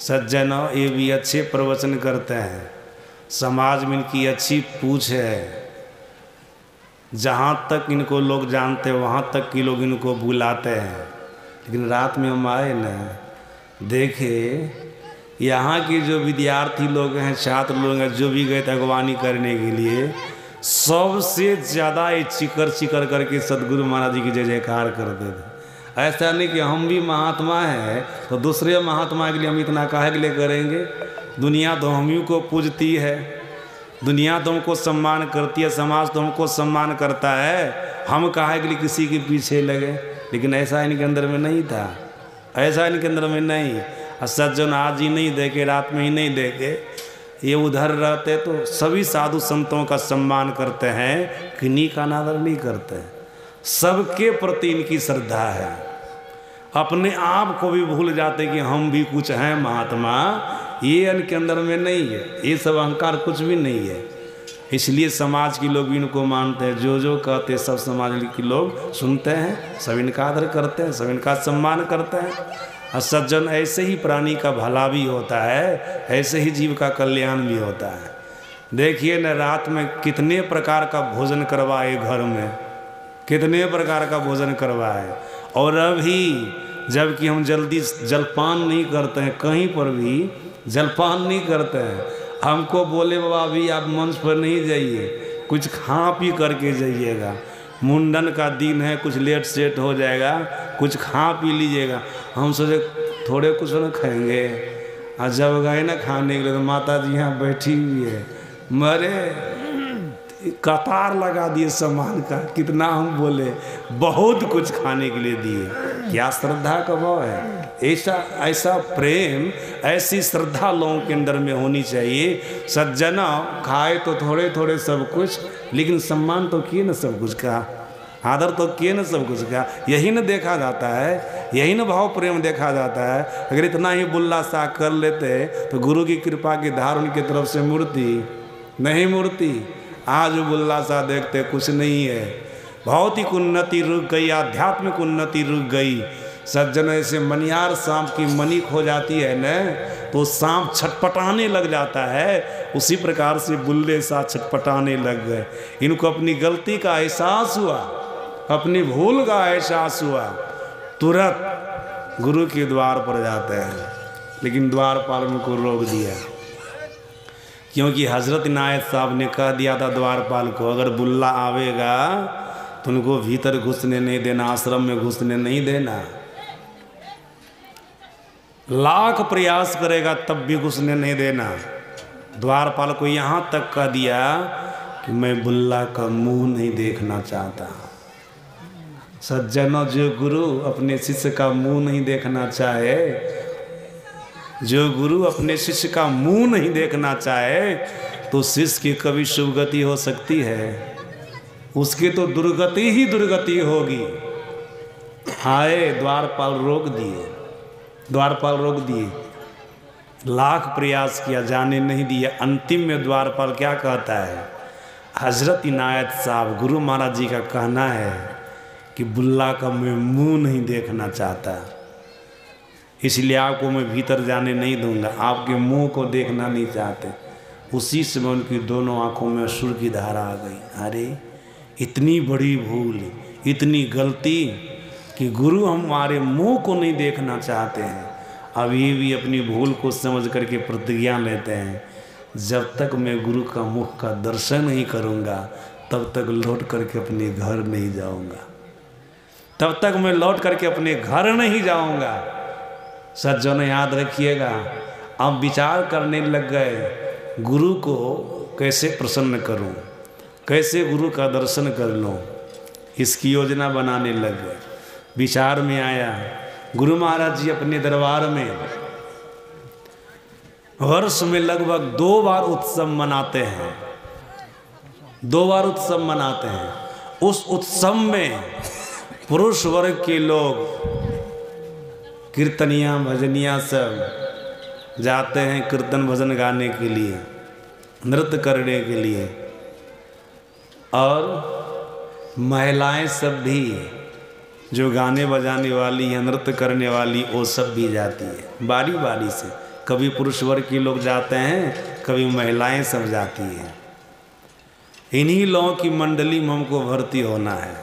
सज्जनों, ये भी अच्छे प्रवचन करते हैं, समाज में इनकी अच्छी पूछ है। जहाँ तक इनको लोग जानते हैं वहाँ तक के लोग इनको बुलाते हैं। लेकिन रात में हम आए न, देखे यहाँ के जो विद्यार्थी लोग हैं, छात्र लोग हैं, जो भी गए थे अगवानी करने के लिए, सबसे ज़्यादा ये चिकर चिकर करके सदगुरु महाराज जी की जय जयकार करते थे। ऐसा नहीं कि हम भी महात्मा हैं तो दूसरे महात्मा के लिए हम इतना काहे के लिए करेंगे। दुनिया तो हम ही को पूजती है, दुनिया तो हमको सम्मान करती है, समाज तो हमको सम्मान करता है, हम काहे के लिए किसी के पीछे लगे। लेकिन ऐसा इनके अंदर में नहीं था, ऐसा इनके अंदर में नहीं। और सज्जन आज ही नहीं देखे, रात में ही नहीं देखे, ये उधर रहते तो सभी साधु संतों का सम्मान करते हैं, किन्हीं का अनादर नहीं करते हैं। सबके प्रति इनकी श्रद्धा है, अपने आप को भी भूल जाते कि हम भी कुछ हैं महात्मा, ये इनके अंदर में नहीं है, ये सब अहंकार कुछ भी नहीं है। इसलिए समाज के लोग भी इनको मानते हैं, जो जो कहते हैं सब समाज के लोग सुनते हैं, सब इनका आदर करते हैं, सब इनका सम्मान करते हैं। और सज्जन, ऐसे ही प्राणी का भला भी होता है, ऐसे ही जीव का कल्याण भी होता है। देखिए न, रात में कितने प्रकार का भोजन करवाए, घर में कितने प्रकार का भोजन करवाए। और अभी जबकि हम जल्दी जलपान नहीं करते हैं, कहीं पर भी जलपान नहीं करते हैं, हमको बोले बाबा अभी आप मंच पर नहीं जाइए, कुछ खा पी करके जाइएगा, मुंडन का दिन है, कुछ लेट सेट हो जाएगा, कुछ खा पी लीजिएगा। हम सोचे थोड़े कुछ ना खाएंगे, और जब गए ना खाने के लिए तो माता जी यहाँ बैठी हुई है, मरे कतार लगा दिए सामान का। कितना हम बोले, बहुत कुछ खाने के लिए दिए। क्या श्रद्धा का भाव है। ऐसा प्रेम, ऐसी श्रद्धा लोगों के अंदर में होनी चाहिए। सज्जना खाए तो थोड़े थोड़े सब कुछ, लेकिन सम्मान तो किए न सब कुछ का, आदर तो किए न सब कुछ का। यही न देखा जाता है, यही न भाव प्रेम देखा जाता है। अगर इतना ही बुल्ला सा कर लेते तो गुरु की कृपा की धार उनकी तरफ से मूर्ति नहीं मूर्ति। आज बुल्ला सा देखते कुछ नहीं है, भौतिक उन्नति रुक गई, आध्यात्मिक उन्नति रुक गई। सज्जन, ऐसे मनियार सांप की मनी खो जाती है न, तो सांप छटपटाने लग जाता है, उसी प्रकार से बुल्ले सा छटपटाने लग गए। इनको अपनी गलती का एहसास हुआ, अपनी भूल का एहसास हुआ, तुरंत गुरु के द्वार पर जाते हैं। लेकिन द्वारपाल उनको रोक दिया, क्योंकि हजरत इनायत साहब ने कह दिया था द्वारपाल को, अगर बुल्ला आवेगा तो उनको भीतर घुसने नहीं देना, आश्रम में घुसने नहीं देना। लाख प्रयास करेगा तब भी घुसने नहीं देना। द्वारपाल को यहाँ तक कह दिया कि मैं बुल्ला का मुंह नहीं देखना चाहता। सज्जनों, जो गुरु अपने शिष्य का मुंह नहीं देखना चाहे, जो गुरु अपने शिष्य का मुंह नहीं देखना चाहे, तो शिष्य की कभी शुभ गति हो सकती है? उसकी तो दुर्गति ही दुर्गति होगी। आए द्वारपाल रोक दिए, द्वारपाल रोक दिए। लाख प्रयास किया, जाने नहीं दिया। अंतिम में द्वारपाल क्या कहता है, हजरत इनायत साहब गुरु महाराज जी का कहना है कि बुल्ला का मैं मुंह नहीं देखना चाहता, इसलिए आपको मैं भीतर जाने नहीं दूंगा, आपके मुंह को देखना नहीं चाहते। उसी समय उनकी दोनों आंखों में अश्रु की धारा आ गई। अरे इतनी बड़ी भूल, इतनी गलती कि गुरु हमारे मुंह को नहीं देखना चाहते हैं। अभी भी अपनी भूल को समझ करके प्रतिज्ञा लेते हैं, जब तक मैं गुरु का मुख का दर्शन नहीं करूंगा तब तक लौट करके अपने घर नहीं जाऊंगा, तब तक मैं लौट करके अपने घर नहीं जाऊंगा। सज्जनों याद रखिएगा। अब विचार करने लग गए, गुरु को कैसे प्रसन्न करूं, कैसे गुरु का दर्शन कर लूं, इसकी योजना बनाने लग गए। विचार में आया, गुरु महाराज जी अपने दरबार में वर्ष में लगभग 2 बार उत्सव मनाते हैं, 2 बार उत्सव मनाते हैं। उस उत्सव में पुरुष वर्ग के लोग कीर्तनिया भजनिया सब जाते हैं कीर्तन भजन गाने के लिए, नृत्य करने के लिए, और महिलाएं सब भी जो गाने बजाने वाली हैं, नृत्य करने वाली, वो सब भी जाती है बारी बारी से। कभी पुरुष वर्ग के लोग जाते हैं, कभी महिलाएं सब जाती हैं। इन्हीं लोगों की मंडली में हमको भर्ती होना है।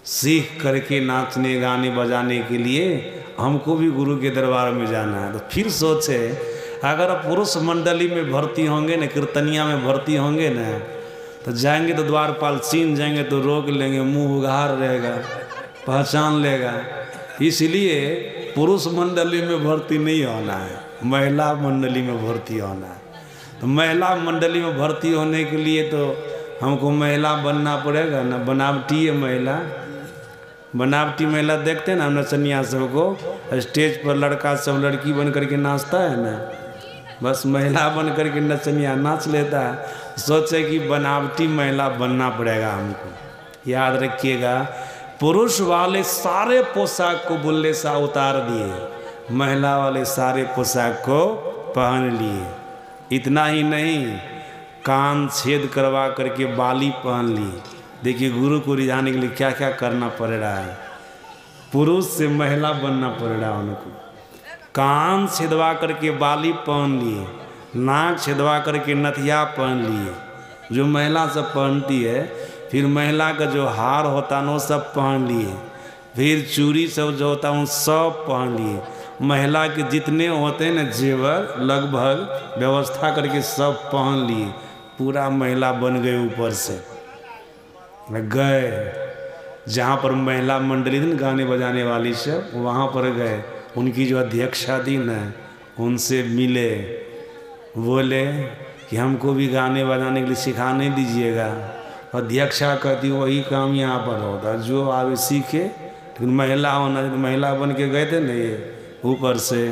सीख करके नाचने गाने बजाने के लिए हमको भी गुरु के दरबार में जाना है। तो फिर सोचे, अगर पुरुष मंडली में भर्ती होंगे न, कीर्तनिया में भर्ती होंगे न, तो जाएंगे तो द्वारपाल सीन जाएंगे तो रोक लेंगे, मुंह उघार रहेगा, पहचान लेगा। इसलिए पुरुष मंडली में भर्ती नहीं होना है, महिला मंडली में भर्ती होना है। तो महिला मंडली में भर्ती होने के लिए तो हमको महिला बनना पड़ेगा ना, बनावटी है महिला। बनावटी महिला देखते हैं ना नचनिया सबको, स्टेज पर लड़का सब लड़की बन करके नाचता है ना, बस महिला बन करके नचनिया नाच लेता है। सोचे कि बनावटी महिला बनना पड़ेगा हमको। याद रखिएगा, पुरुष वाले सारे पोशाक को बुल्ले सा उतार दिए, महिला वाले सारे पोशाक को पहन लिए। इतना ही नहीं, कान छेद करवा करके बाली पहन ली। देखिए गुरु को रिझाने के लिए क्या क्या करना पड़ रहा है, पुरुष से महिला बनना पड़ रहा है उनको। कान छेदवा करके बाली पहन लिए, नाक छेदवा करके नथिया पहन लिए, जो महिला सब पहनती है। फिर महिला का जो हार होता है वो सब पहन लिए, फिर चूड़ी सब जो होता है वो सब पहन लिए। महिला के जितने होते हैं न जेवर, लगभग व्यवस्था करके सब पहन लिए। पूरा महिला बन गए। ऊपर से गए जहाँ पर महिला मंडली थी, गाने बजाने वाली सब, वहाँ पर गए। उनकी जो अध्यक्षा थी न, उनसे मिले, बोले कि हमको भी गाने बजाने के लिए सिखाने दीजिएगा। अध्यक्षा कहती वही काम यहाँ पर होता, जो आगे सीखे। लेकिन महिला होना, तो महिला बन के गए थे ना ये ऊपर से,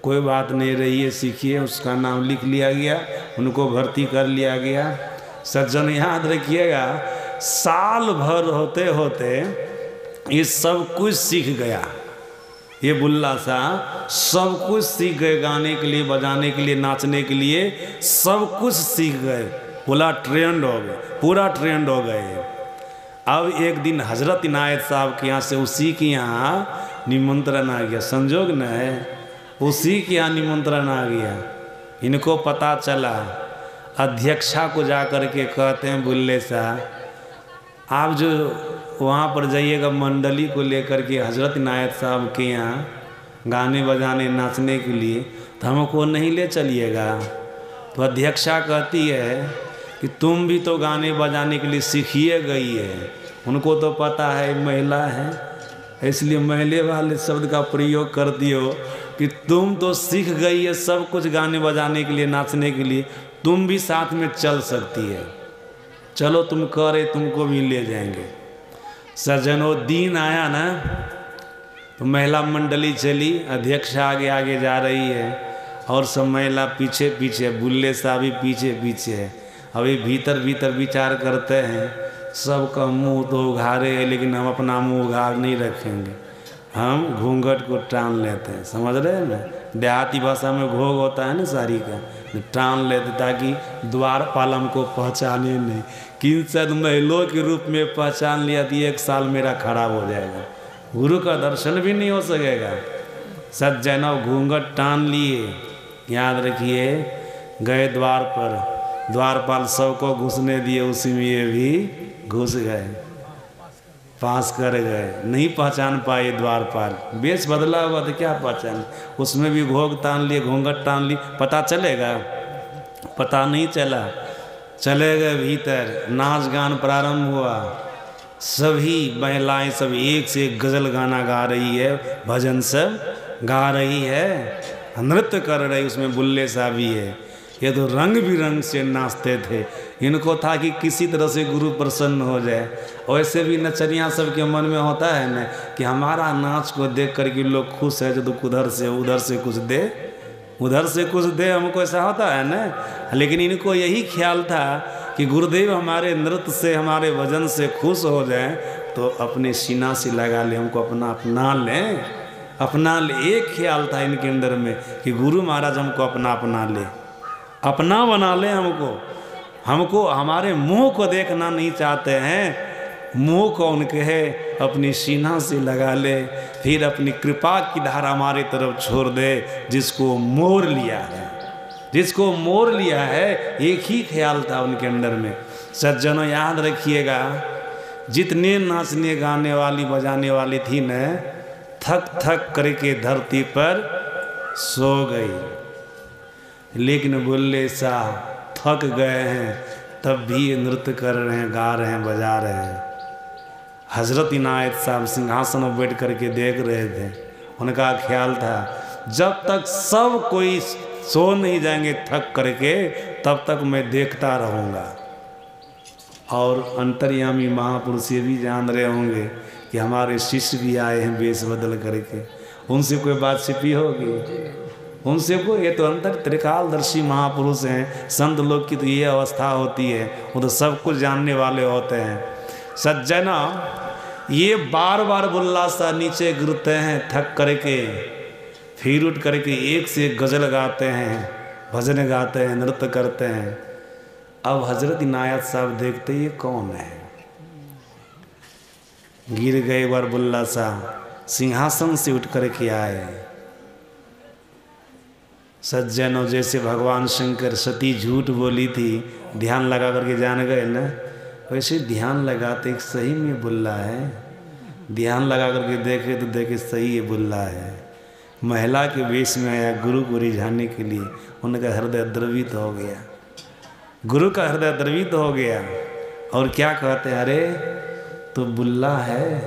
कोई बात नहीं रही है, सीखिए। उसका नाम लिख लिया गया, उनको भर्ती कर लिया गया। सज्जन याद रखिएगा, साल भर होते होते ये सब कुछ सीख गया। ये बुल्ला सा सब कुछ सीख गए, गाने के लिए, बजाने के लिए, नाचने के लिए, सब कुछ सीख गए। पूरा ट्रेंड हो गए, पूरा ट्रेंड हो गए। अब एक दिन हजरत इनायत साहब के यहाँ से उसी के यहाँ निमंत्रण आ गया। संजोग न है, उसी के यहाँ निमंत्रण आ गया। इनको पता चला, अध्यक्षा को जा कर के कहते हैं, बुल्ले साहब आप जो वहाँ पर जाइएगा मंडली को लेकर के हजरत इनायत साहब के यहाँ गाने बजाने नाचने के लिए, तो हमको नहीं ले चलिएगा। तो अध्यक्षा कहती है कि तुम भी तो गाने बजाने के लिए सीखिए गई है। उनको तो पता है महिला है, इसलिए मैले वाले शब्द का प्रयोग कर दियो कि तुम तो सीख गई है सब कुछ गाने बजाने के लिए, नाचने के लिए, तुम भी साथ में चल सकती है। चलो तुम करे, तुमको भी ले जाएंगे। सज्जनों दिन आया ना, तो महिला मंडली चली, अध्यक्ष आगे आगे जा रही है और सब महिला पीछे पीछे, बुल्ले साहब भी पीछे पीछे है। अभी भीतर भीतर विचार करते हैं, सबका मुंह तो उघारे है, लेकिन हम अपना मुंह उघार नहीं रखेंगे। हम घूंघट को टान लेते हैं, समझ रहे हैं ना। देहाती भाषा में घोग होता है ना साड़ी का, टान लेते ताकि द्वारपाल हमको पहचाने नहीं। कि शायद महिलों के रूप में पहचान लिया तो 1 साल मेरा खराब हो जाएगा, गुरु का दर्शन भी नहीं हो सकेगा। सज्जनों घूंघट टान लिए, याद रखिए, गए द्वार पर, द्वारपाल सबको घुसने दिए, उसी में ये भी घुस गए, पास कर गए। नहीं पहचान पाए द्वारपाल, वेश बदला हुआ तो क्या पहचान, उसमें भी घोग तान लिए, घूंघट टान ली, पता चलेगा? पता नहीं चला। चले गए भीतर, नाच गान प्रारंभ हुआ। सभी महिलाएं सब एक से एक गजल गाना गा रही है, भजन सब गा रही है, नृत्य कर रही, उसमें बुल्ले साहब भी है। ये तो रंग बिरंग से नाचते थे। इनको था कि किसी तरह से गुरु प्रसन्न हो जाए। वैसे भी नचनिया सबके मन में होता है ना कि हमारा नाच को देख कर के लोग खुश है, तो उधर से कुछ दे, उधर से कुछ दे, हमको ऐसा होता है ना। लेकिन इनको यही ख्याल था कि गुरुदेव हमारे नृत्य से, हमारे भजन से खुश हो जाए तो अपने सीना से लगा ले, हमको अपना लें, अपना ले। एक ख्याल था इनके अंदर में कि गुरु महाराज हमको अपना ले, अपना बना ले हमको हमारे मुंह को देखना नहीं चाहते हैं, मुंह को उनके है अपनी सीना से लगा ले, फिर अपनी कृपा की धारा हमारे तरफ छोड़ दे। जिसको मोर लिया है, जिसको मोर लिया है, एक ही ख्याल था उनके अंदर में। सज्जनों याद रखिएगा, जितने नाचने गाने वाली बजाने वाली थी न, थक थक करके धरती पर सो गई। लेकिन बुल्ले शाह थक गए हैं, तब भी नृत्य कर रहे हैं, गा रहे हैं, बजा रहे हैं। हजरत इनायत साहब सिंहासन में बैठ करके देख रहे थे। उनका ख्याल था जब तक सब कोई सो नहीं जाएंगे थक करके, तब तक मैं देखता रहूँगा। और अंतर्यामी महापुरुष ये भी जान रहे होंगे कि हमारे शिष्य भी आए हैं वेश बदल करके, उनसे कोई बात छिपी होगी? उनसे कोई, ये तो अंतर त्रिकालदर्शी महापुरुष हैं। संत लोग की तो ये अवस्था होती है, वो तो सब कुछ जानने वाले होते हैं। सज्जना, ये बार बार बुल्ला सा नीचे गिरते हैं थक करके, फिर उठ करके एक से एक गज़ल गाते हैं, भजन गाते हैं, नृत्य करते हैं। अब हजरत इनायत साहब देखते ये कौन है, गिर गए बार बुल्ला सा, सिंहासन से उठ करके आए। सज्जनों, जैसे भगवान शंकर सती झूठ बोली थी, ध्यान लगा करके जान गए ना, वैसे ध्यान लगाते सही में बुल्ला है। ध्यान लगा करके देखे तो देखे सही है बुल्ला है। महिला के वेश में आया गुरु को रिझाने के लिए, उनका हृदय द्रवित हो गया, गुरु का हृदय द्रवित हो गया। और क्या कहते हैं, अरे तो बुल्ला है।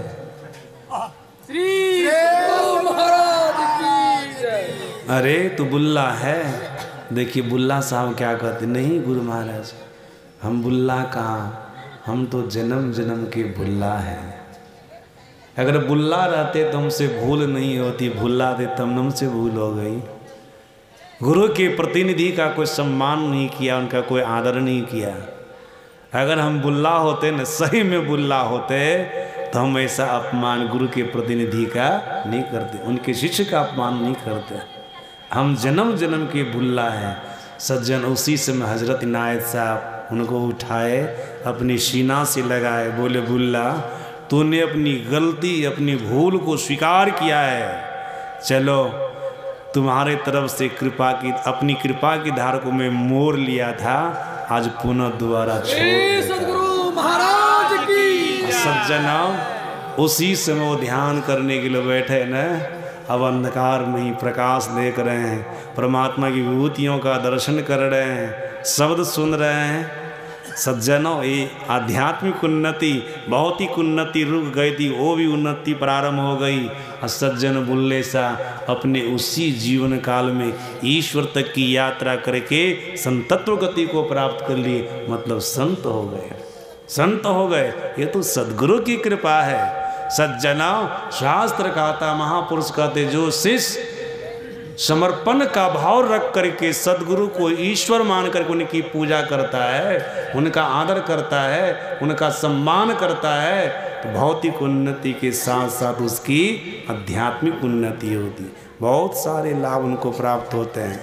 श्री महाराज की जय। अरे तो बुल्ला है। देखिए बुल्ला साहब क्या कहते, नहीं गुरु महाराज, हम बुल्ला कहाँ, हम तो जन्म जन्म के बुल्ला हैं। अगर बुल्ला रहते तो हमसे भूल नहीं होती, भुल्ला थे तब हमसे भूल हो गई। गुरु के प्रतिनिधि का कोई सम्मान नहीं किया, उनका कोई आदर नहीं किया। अगर हम बुल्ला होते न, सही में बुल्ला होते, तो हम ऐसा अपमान गुरु के प्रतिनिधि का नहीं करते, उनके शिष्य का अपमान नहीं करते। हम जन्म जन्म के बुल्ला हैं। सज्जन, उसी समय हजरत इनायत साहब उनको उठाए, अपनी सीना से लगाए, बोले बुल्ला, तूने अपनी गलती, अपनी भूल को स्वीकार किया है। चलो, तुम्हारे तरफ से कृपा की, अपनी कृपा की धार को मैं मोर लिया था, आज पुनः दोबारा छोड़ सद्गुरु महाराज की। सज्जना, उसी समय वो ध्यान करने के लिए बैठे न, अब अंधकार में ही प्रकाश देख रहे हैं, परमात्मा की विभूतियों का दर्शन कर रहे हैं, शब्द सुन रहे हैं। सज्जनों, ये आध्यात्मिक उन्नति, भौतिक उन्नति रुक गई थी, वो भी उन्नति प्रारंभ हो गई। और सज्जन बुल्ले सा अपने उसी जीवन काल में ईश्वर तक की यात्रा करके संतत्व गति को प्राप्त कर लिए, मतलब संत हो गए, संत हो गए। ये तो सद्गुरु की कृपा है। सज्जना, शास्त्र कहता, महापुरुष कहते, जो शिष्य समर्पण का भाव रख करके सदगुरु को ईश्वर मान करके उनकी पूजा करता है, उनका आदर करता है, उनका सम्मान करता है, तो भौतिक उन्नति के साथ साथ उसकी आध्यात्मिक उन्नति होती, बहुत सारे लाभ उनको प्राप्त होते हैं।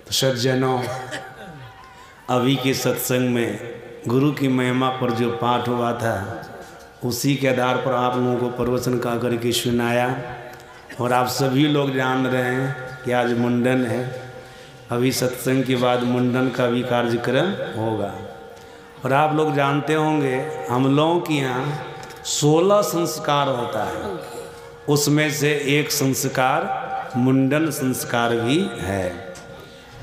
तो सज्जनों, अभी के सत्संग में गुरु की महिमा पर जो पाठ हुआ था उसी के आधार पर आप लोगों को प्रवचन का करके सुनाया। और आप सभी लोग जान रहे हैं कि आज मुंडन है, अभी सत्संग के बाद मुंडन का भी कार्यक्रम होगा। और आप लोग जानते होंगे हम लोगों के यहाँ 16 संस्कार होता है, उसमें से एक संस्कार मुंडन संस्कार भी है।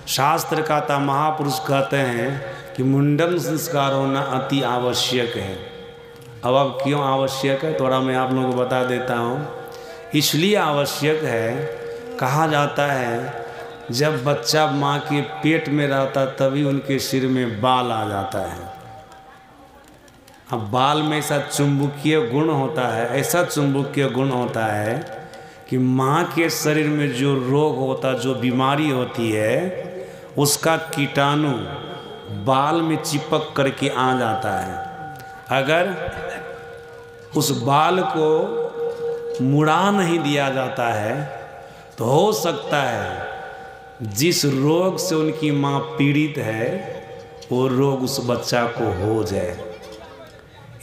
शास्त्र कहता, महापुरुष कहते हैं कि मुंडन संस्कार होना अति आवश्यक है। अब क्यों आवश्यक है थोड़ा मैं आप लोगों को बता देता हूँ। इसलिए आवश्यक है, कहा जाता है जब बच्चा माँ के पेट में रहता तभी उनके सिर में बाल आ जाता है। अब बाल में ऐसा चुंबकीय गुण होता है, ऐसा चुंबकीय गुण होता है कि माँ के शरीर में जो रोग होता, जो बीमारी होती है, उसका कीटाणु बाल में चिपक करके आ जाता है। अगर उस बाल को मुड़ा नहीं दिया जाता है तो हो सकता है जिस रोग से उनकी माँ पीड़ित है वो रोग उस बच्चा को हो जाए।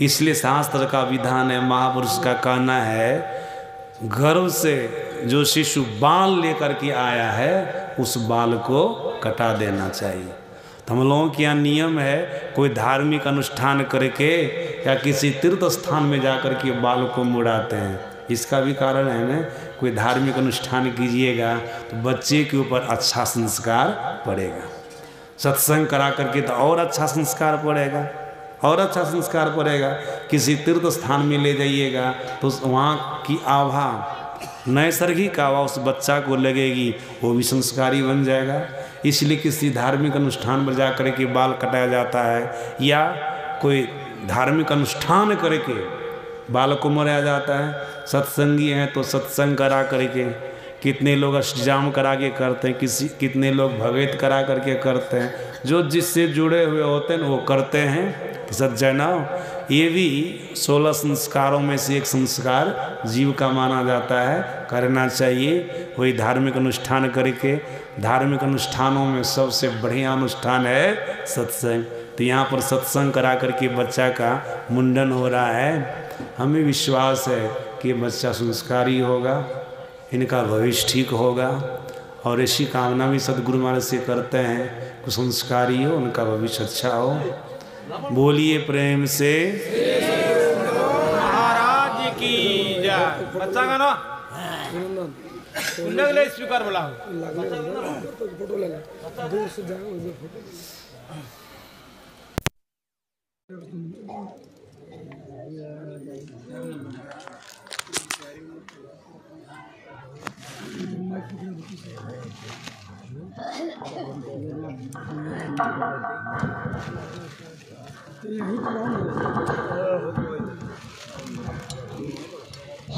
इसलिए शास्त्र का विधान है, महापुरुष का कहना है, गर्भ से जो शिशु बाल लेकर के आया है उस बाल को कटा देना चाहिए। तो हम लोगों के यहाँ नियम है, कोई धार्मिक अनुष्ठान करके या किसी तीर्थ स्थान में जाकर के बाल को मुड़ाते हैं। इसका भी कारण है ना, कोई धार्मिक अनुष्ठान कीजिएगा तो बच्चे के ऊपर अच्छा संस्कार पड़ेगा। सत्संग करा करके तो और अच्छा संस्कार पड़ेगा, और अच्छा संस्कार पड़ेगा। किसी तीर्थ स्थान में ले जाइएगा तो वहाँ की आभा, नैसर्गिक आभा उस बच्चा को लगेगी, वो भी संस्कारी बन जाएगा। इसलिए किसी धार्मिक अनुष्ठान पर जा कर के बाल कटाया जाता है, या कोई धार्मिक अनुष्ठान करके बाल को मराया जाता है। सत्संगी हैं तो सत्संग करा करके, कितने लोग अष्टजाम करा के करते हैं, कितने लोग भगवत करा करके करते हैं, जो जिससे जुड़े हुए होते हैं वो करते हैं। सज्जनों, ये भी 16 संस्कारों में से एक संस्कार जीव का माना जाता है, करना चाहिए। वही धार्मिक अनुष्ठान करके, धार्मिक अनुष्ठानों में सबसे बढ़िया अनुष्ठान है सत्संग। तो यहाँ पर सत्संग करा करके बच्चा का मुंडन हो रहा है। हमें विश्वास है कि बच्चा संस्कारी होगा, इनका भविष्य ठीक होगा, और ऐसी कामना भी सदगुरु महाराज से करते हैं कि संस्कारी हो, उनका भविष्य अच्छा हो। बोलिए प्रेम से महाराज की जय। बच्चा का ना स्पीकर बोला फोटो ले दूर से जाओ,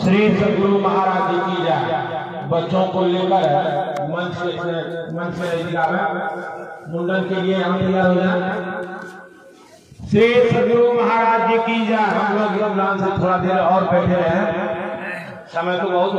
श्री सदगुरु महाराज जी की जय। बच्चों को लेकर मंच में मुंडन के लिए हम तैयार हो जाए। श्री सदगुरु महाराज जी की जय। हम लोग से थोड़ा देर और बैठे रहे, समय तो बहुत